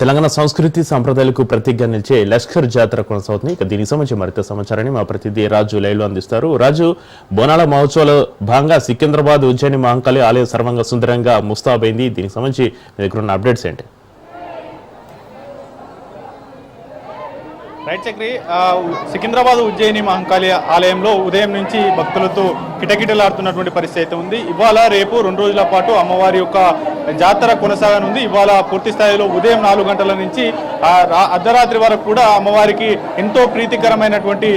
తెలంగాణ సంస్కృతి సంప్రదాయాలకు ప్రతీకగా నిలిచే లష్కర్ జాతర కొనసాగుతుంది. ఇక దీనికి సంబంధించి మరింత సమాచారాన్ని మా ప్రతినిధి రాజు లైవ్ లో అందిస్తారు. రాజు, బోనాల మహోత్సవాల భాగంగా సికింద్రాబాద్ ఉజ్జయిని మహంకాళి ఆలయ సర్వంగ సుందరంగా ముస్తాబైంది. దీనికి సంబంధించి మీ దగ్గర ఉన్న అప్డేట్స్ ఏంటి? రైట్ చక్రి, సికింద్రాబాద్ ఉజ్జయిని మహంకాళి ఆలయంలో ఉదయం నుంచి భక్తులతో కిటకిటలాడుతున్నటువంటి పరిస్థితి అయితే ఉంది. ఇవాళ రేపు 2 రోజుల పాటు అమ్మవారి యొక్క జాతర కొనసాగనుంది. ఇవాళ పూర్తి స్థాయిలో ఉదయం 4 గంటల నుంచి అర్ధరాత్రి వరకు కూడా అమ్మవారికి ఎంతో ప్రీతికరమైనటువంటి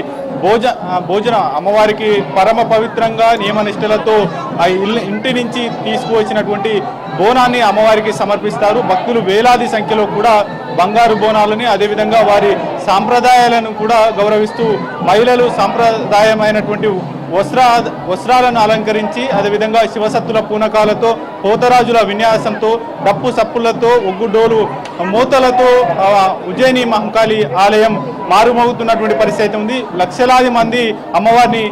భోజన అమ్మవారికి పరమ పవిత్రంగా నియమనిష్టలతో ఆ ఇంటి నుంచి తీసుకువచ్చినటువంటి బోనాన్ని అమ్మవారికి సమర్పిస్తారు. భక్తులు వేలాది సంఖ్యలో కూడా బంగారు బోనాలని, అదేవిధంగా వారి సాంప్రదాయాలను కూడా గౌరవిస్తూ మహిళలు సాంప్రదాయమైనటువంటి వస్త్రాలను అలంకరించి, అదేవిధంగా శివసత్తుల పూనకాలతో, పోతరాజుల విన్యాసంతో, డప్పు సప్పులతో, ఒగ్గుడోలు మూతలతో ఉజ్జయిని మహంకాళి ఆలయం మారుమోగుతున్నటువంటి పరిస్థితి ఉంది. లక్షలాది మంది అమ్మవారిని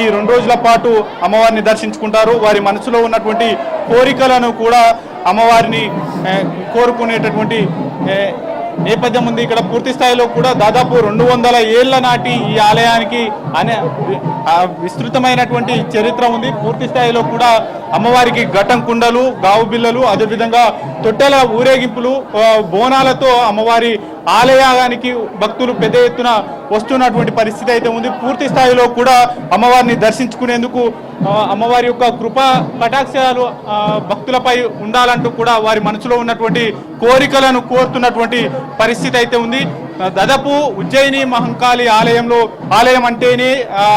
ఈ 2 రోజుల పాటు అమ్మవారిని దర్శించుకుంటారు. వారి మనసులో ఉన్నటువంటి కోరికలను కూడా అమ్మవారిని కోరుకునేటటువంటి నేపథ్యం ఉంది. ఇక్కడ పూర్తి స్థాయిలో కూడా దాదాపు 200 ఏళ్ల నాటి ఈ ఆలయానికి విస్తృతమైనటువంటి చరిత్ర ఉంది. పూర్తి స్థాయిలో కూడా అమ్మవారికి ఘటం కుండలు, గావు బిల్లలు, అదేవిధంగా తొట్టెల ఊరేగింపులు, బోనాలతో అమ్మవారి ఆలయానికి భక్తులు పెద్ద ఎత్తున వస్తున్నటువంటి పరిస్థితి అయితే ఉంది. పూర్తి స్థాయిలో కూడా అమ్మవారిని దర్శించుకునేందుకు అమ్మవారి యొక్క కృపా కటాక్షాలు భక్తులపై ఉండాలంటూ కూడా వారి మనసులో ఉన్నటువంటి కోరికలను కోరుతున్నటువంటి పరిస్థితి అయితే ఉంది. దాదాపు ఉజ్జయిని మహంకాళి ఆలయం అంటేనే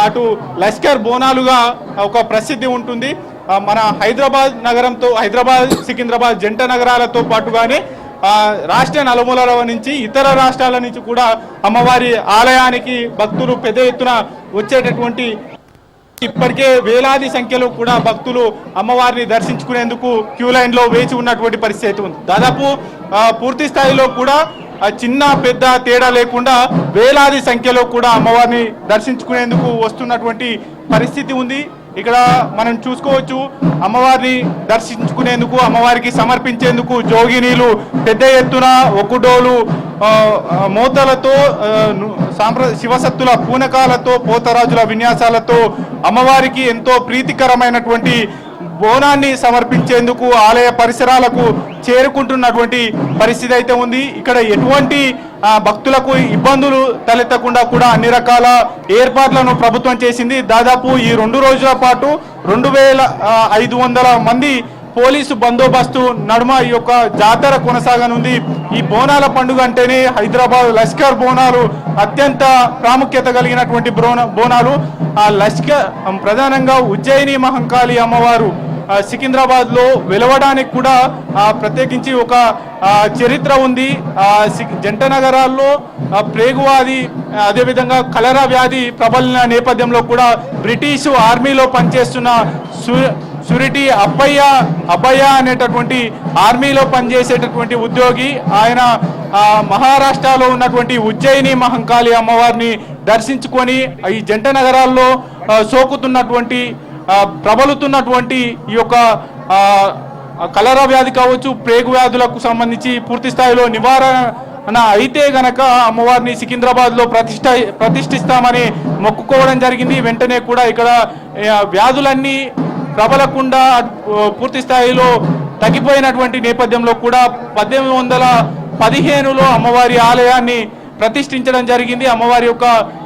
అటు లష్కర్ బోనాలుగా ఒక ప్రసిద్ధి ఉంటుంది. మన హైదరాబాద్ సికింద్రాబాద్ జంట నగరాలతో పాటుగానే రాష్ట్ర నలుమూలల నుంచి ఇతర రాష్ట్రాల నుంచి కూడా అమ్మవారి ఆలయానికి భక్తులు పెద్ద ఎత్తున వచ్చేటటువంటి ఇప్పటికే వేలాది సంఖ్యలో కూడా భక్తులు అమ్మవారిని దర్శించుకునేందుకు క్యూ లైన్ లో వేచి ఉన్నటువంటి పరిస్థితి ఉంది. దాదాపు పూర్తి స్థాయిలో కూడా చిన్న పెద్ద తేడా లేకుండా వేలాది సంఖ్యలో కూడా అమ్మవారిని దర్శించుకునేందుకు వస్తున్నటువంటి పరిస్థితి ఉంది. ఇక్కడ మనం చూసుకోవచ్చు, అమ్మవారిని దర్శించుకునేందుకు, అమ్మవారికి సమర్పించేందుకు జోగినీలు పెద్ద ఎత్తున ఒక్కుడోలు మోతలతో, శివసత్తుల పూనకాలతో, పోతరాజుల విన్యాసాలతో అమ్మవారికి ఎంతో ప్రీతికరమైనటువంటి బోనాన్ని సమర్పించేందుకు ఆలయ పరిసరాలకు చేరుకుంటున్నటువంటి పరిస్థితి అయితే ఉంది. ఇక్కడ ఎటువంటి భక్తులకు ఇబ్బందులు తలెత్తకుండా కూడా అన్ని రకాల ఏర్పాట్లను ప్రభుత్వం చేసింది. దాదాపు ఈ 2 రోజుల పాటు 2500 మంది పోలీసు బందోబస్తు నడుమ ఈ యొక్క జాతర కొనసాగనుంది. ఈ బోనాల పండుగ అంటేనే హైదరాబాద్ లష్కర్ బోనాలు అత్యంత ప్రాముఖ్యత కలిగినటువంటి బోనాలు. ఆ లష్కర్ ప్రధానంగా ఉజ్జయిని మహంకాళి అమ్మవారు సికింద్రాబాద్ లో వెలవడానికి కూడా ప్రత్యేకించి ఒక చరిత్ర ఉంది. జంట నగరాల్లో ప్రేగువాది, అదేవిధంగా కలరా వ్యాధి ప్రబలిన నేపథ్యంలో కూడా బ్రిటిష్ ఆర్మీలో పనిచేస్తున్న సురిటి అబ్బయ్య అనేటటువంటి ఆర్మీలో పనిచేసేటటువంటి ఉద్యోగి, ఆయన మహారాష్ట్రలో ఉన్నటువంటి ఉజ్జయిని మహంకాళి అమ్మవారిని దర్శించుకొని ఈ జంట నగరాల్లో సోకుతున్నటువంటి ప్రబలుతున్నటువంటి ఈ యొక్క కలరా వ్యాధి కావచ్చు, ప్రేగు వ్యాధులకు సంబంధించి పూర్తి స్థాయిలో నివారణ అయితే గనక అమ్మవారిని సికింద్రాబాద్ లో ప్రతిష్ఠిస్తామని మొక్కుకోవడం జరిగింది. వెంటనే కూడా ఇక్కడ వ్యాధులన్నీ ప్రబలకుండా పూర్తి స్థాయిలో తగ్గిపోయినటువంటి నేపథ్యంలో కూడా 1815లో అమ్మవారి ఆలయాన్ని ప్రతిష్ఠించడం జరిగింది. అమ్మవారి యొక్క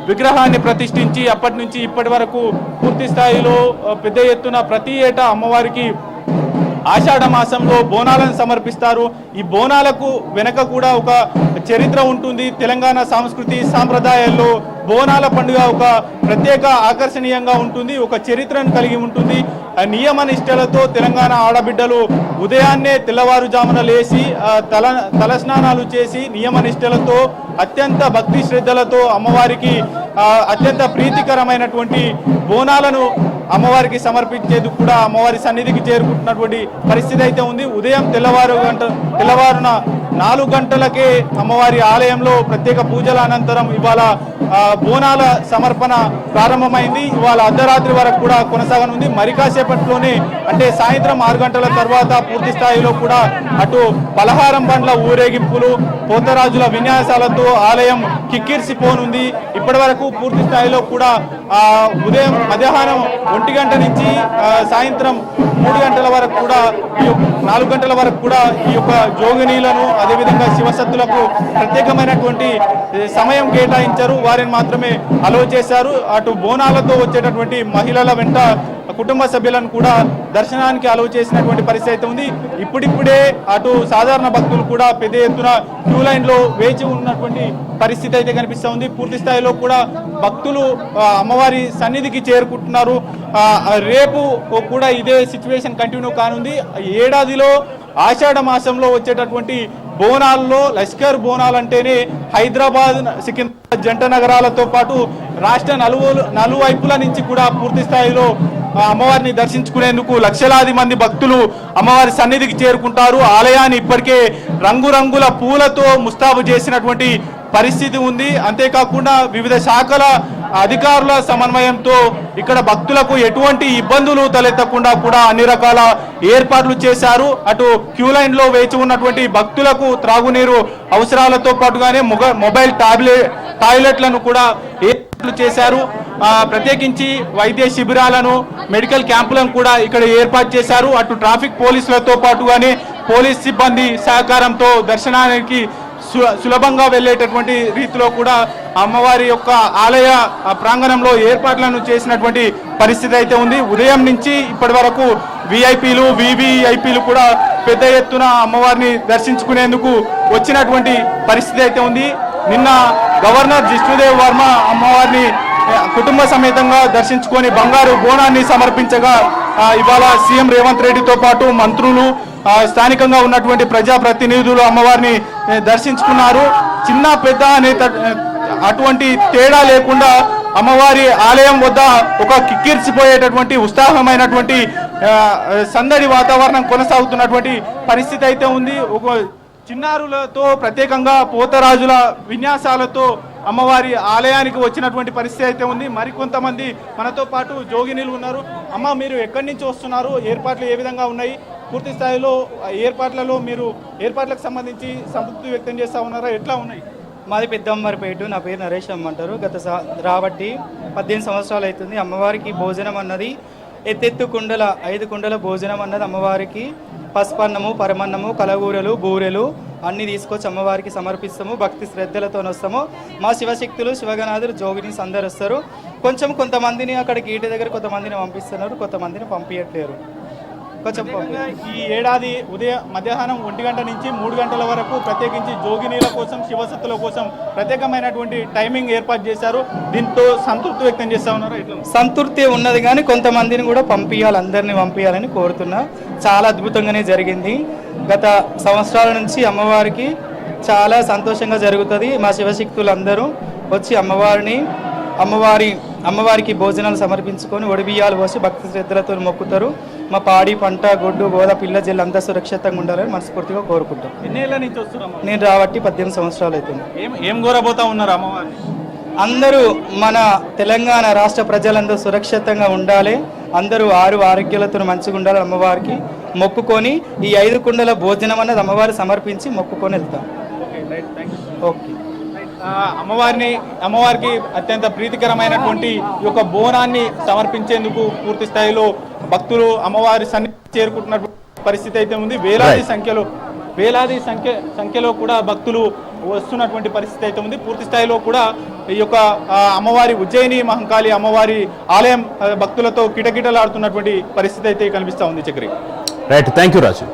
విగ్రహాన్ని ప్రతిష్ఠించి అప్పటి నుంచి ఇప్పటి వరకు పూర్తి స్థాయిలో పెద్ద ఎత్తున ప్రతి ఏటా అమ్మవారికి ఆషాఢ మాసంలో బోనాలను సమర్పిస్తారు. ఈ బోనాలకు వెనక కూడా ఒక చరిత్ర ఉంటుంది. తెలంగాణ సంస్కృతి సాంప్రదాయాల్లో బోనాల పండుగ ఒక ప్రత్యేక ఆకర్షణీయంగా ఉంటుంది, ఒక చరిత్రను కలిగి ఉంటుంది. నియమ నిష్టలతో తెలంగాణ ఆడబిడ్డలు ఉదయాన్నే తెల్లవారుజామున లేచి తలస్నానాలు చేసి నియమ నిష్టలతో అత్యంత భక్తి శ్రద్ధలతో అమ్మవారికి అత్యంత ప్రీతికరమైనటువంటి బోనాలను అమ్మవారికి సమర్పించేందుకు కూడా అమ్మవారి సన్నిధికి చేరుకుంటున్నటువంటి పరిస్థితి అయితే ఉంది. ఉదయం తెల్లవారున 4 గంటలకే అమ్మవారి ఆలయంలో ప్రత్యేక పూజల అనంతరం ఇవాళ బోనాల సమర్పణ ప్రారంభమైంది. ఇవాళ అర్ధరాత్రి వరకు కూడా కొనసాగనుంది. మరి కాసేపట్లోనే అంటే సాయంత్రం 6 గంటల తర్వాత పూర్తి స్థాయిలో కూడా అటు పలహారం బండ్ల ఊరేగింపులు, పోతరాజుల విన్యాసాలతో ఆలయం కిక్కిరిసిపోనుంది. ఇప్పటి వరకు పూర్తి స్థాయిలో కూడా ఉదయం మధ్యాహ్నం 1 గంట నుంచి సాయంత్రం 3 గంటల వరకు కూడా 4 గంటల వరకు కూడా ఈ యొక్క జోగినీలను అదేవిధంగా శివసత్తులకు ప్రత్యేకమైనటువంటి సమయం కేటాయించారు. వారిని మాత్రమే అలో చేశారు. అటు బోనాలతో వచ్చేటటువంటి మహిళల వెంట కుటుంబ సభ్యులను కూడా దర్శనానికి అలో చేసినటువంటి పరిస్థితి అయితే ఉంది. ఇప్పుడిప్పుడే అటు సాధారణ భక్తులు కూడా పెద్ద ఎత్తున క్యూ లైన్లో వేచి ఉన్నటువంటి పరిస్థితి అయితే కనిపిస్తూ ఉంది. పూర్తి స్థాయిలో కూడా భక్తులు అమ్మవారి సన్నిధికి చేరుకుంటున్నారు. రేపు కూడా ఇదే సిచ్యువేషన్ కంటిన్యూ కానుంది. ఏడాదిలో ఆషాఢ మాసంలో వచ్చేటటువంటి బోనాల్లో లష్కర్ బోనాలు అంటేనే హైదరాబాద్, సికింద్రాబాద్ జంట నగరాలతో పాటు రాష్ట్ర నలువైపుల నుంచి కూడా పూర్తి స్థాయిలో అమ్మవారిని దర్శించుకునేందుకు లక్షలాది మంది భక్తులు అమ్మవారి సన్నిధికి చేరుకుంటారు. ఆలయాన్ని ఇప్పటికే రంగురంగుల పూలతో ముస్తాబు చేసినటువంటి పరిస్థితి ఉంది. అంతేకాకుండా వివిధ శాఖల అధికారుల సమన్వయంతో ఇక్కడ భక్తులకు ఎటువంటి ఇబ్బందులు తలెత్తకుండా కూడా అన్ని రకాల ఏర్పాట్లు చేశారు. అటు క్యూ లైన్ లో వేచి ఉన్నటువంటి భక్తులకు త్రాగునీరు అవసరాలతో పాటుగానే మొబైల్ టాయిలెట్లను కూడా ఏర్పాట్లు చేశారు. ప్రత్యేకించి వైద్య శిబిరాలను, మెడికల్ క్యాంపులను కూడా ఇక్కడ ఏర్పాటు చేశారు. అటు ట్రాఫిక్ పోలీసులతో పాటుగానే పోలీస్ సిబ్బంది సహకారంతో దర్శనానికి సులభంగా వెళ్ళేటటువంటి రీతిలో కూడా అమ్మవారి యొక్క ఆలయ ప్రాంగణంలో ఏర్పాట్లను చేసినటువంటి పరిస్థితి అయితే ఉంది. ఉదయం నుంచి ఇప్పటి వరకు విఐపీలు, వివిఐపీలు కూడా పెద్ద ఎత్తున అమ్మవారిని దర్శించుకునేందుకు వచ్చినటువంటి పరిస్థితి అయితే ఉంది. నిన్న గవర్నర్ జిష్ణుదేవ్ వర్మ అమ్మవారిని కుటుంబ సమేతంగా దర్శించుకొని బంగారు బోనాన్ని సమర్పించగా ఇవాళ సీఎం రేవంత్ రెడ్డితో పాటు మంత్రులు, స్థానికంగా ఉన్నటువంటి ప్రజాప్రతినిధులు అమ్మవారిని దర్శించుకున్నారు. చిన్న పెద్ద అనే అటువంటి తేడా లేకుండా అమ్మవారి ఆలయం వద్ద ఒక కిక్కిరిసిపోయేటటువంటి ఉత్సాహమైనటువంటి సందడి వాతావరణం కొనసాగుతున్నటువంటి పరిస్థితి అయితే ఉంది. ఒక చిన్నారులతో ప్రత్యేకంగా పోతరాజుల విన్యాసాలతో అమ్మవారి ఆలయానికి వచ్చినటువంటి పరిస్థితి అయితే ఉంది. మరికొంతమంది మనతో పాటు జోగినీలు ఉన్నారు. అమ్మ, మీరు ఎక్కడి నుంచి వస్తున్నారు? ఏర్పాట్లు ఏ విధంగా ఉన్నాయి? పూర్తి స్థాయిలో ఏర్పాట్లలో మీరు ఏర్పాట్లకు సంబంధించి సంతృప్తి వ్యక్తం చేస్తూ ఉన్నారా? ఎట్లా ఉన్నాయి? మాది పెద్దమ్మరిపేట. నా పేరు నరేష్ అమ్మంటారు. రాబట్టి 18 సంవత్సరాలు అవుతుంది. అమ్మవారికి భోజనం అన్నది ఎత్తెత్తు కుండల 5 కుండల భోజనం అన్నది అమ్మవారికి పసుపన్నము, పరమన్నము, కలగూరలు, బూరెలు అన్నీ తీసుకొచ్చి అమ్మవారికి సమర్పిస్తాము. భక్తి శ్రద్ధలతో వస్తాము. మా శివశక్తులు, శివగణాదులు, జోగినీస్ అందరు వస్తారు. కొంతమందిని అక్కడికి ఇంటి దగ్గర కొంతమందిని పంపిస్తున్నారు, కొంతమందిని పంపించట్లేరు. ఈ ఏడాది మధ్యాహ్నం 1 గంట నుంచి 3 గంటల వరకు ప్రత్యేకించి జోగినీల కోసం, శివసత్తుల కోసం ప్రత్యేకమైనటువంటి టైమింగ్ ఏర్పాటు చేశారు. దీంతో సంతృప్తి వ్యక్తం చేస్తా ఉన్నారు. సంతృప్తి ఉన్నది, కానీ కొంతమందిని కూడా పంపించాలి, అందరినీ పంపించాలని కోరుతున్నా. చాలా అద్భుతంగానే జరిగింది. గత సంవత్సరాల నుంచి అమ్మవారికి చాలా సంతోషంగా జరుగుతుంది. మా శివశక్తులు అందరూ వచ్చి అమ్మవారికి భోజనాలు సమర్పించుకొని ఒడిబియ్యాలు పోసి భక్తి శ్రద్ధలతో మొక్కుతారు. మా పాడి పంట, గొడ్డు, గోద, పిల్ల జల్లు అంతా సురక్షితంగా ఉండాలని మనస్ఫూర్తిగా కోరుకుంటాం. ఎన్నేళ్ల నుంచి వస్తున్నాం? నేను రాబట్టి 18 సంవత్సరాలు అవుతుంది. ఏం కోరబోతా ఉన్నారు అమ్మవారిని? అందరూ మన తెలంగాణ రాష్ట్ర ప్రజలందరూ సురక్షితంగా ఉండాలి, అందరూ ఆరోగ్యాలతో మంచిగా ఉండాలి. అమ్మవారికి మొక్కుకొని ఈ 5 కుండల భోజనం అన్నది అమ్మవారి సమర్పించి మొక్కుకొని వెళ్తాం. ఓకే. అమ్మవారికి అత్యంత ప్రీతికరమైనటువంటి ఈ యొక్క బోనాన్ని సమర్పించేందుకు పూర్తి స్థాయిలో భక్తులు అమ్మవారి సన్నిధి చేరుకుంటున్న పరిస్థితి అయితే ఉంది. వేలాది సంఖ్యలో కూడా భక్తులు వస్తున్నటువంటి పరిస్థితి అయితే ఉంది. పూర్తి స్థాయిలో కూడా ఈ యొక్క అమ్మవారి ఉజ్జయిని మహంకాళి అమ్మవారి ఆలయం భక్తులతో కిటకిటలాడుతున్నటువంటి పరిస్థితి అయితే కనిపిస్తూ ఉంది. Chakri. Right, thank you Raju.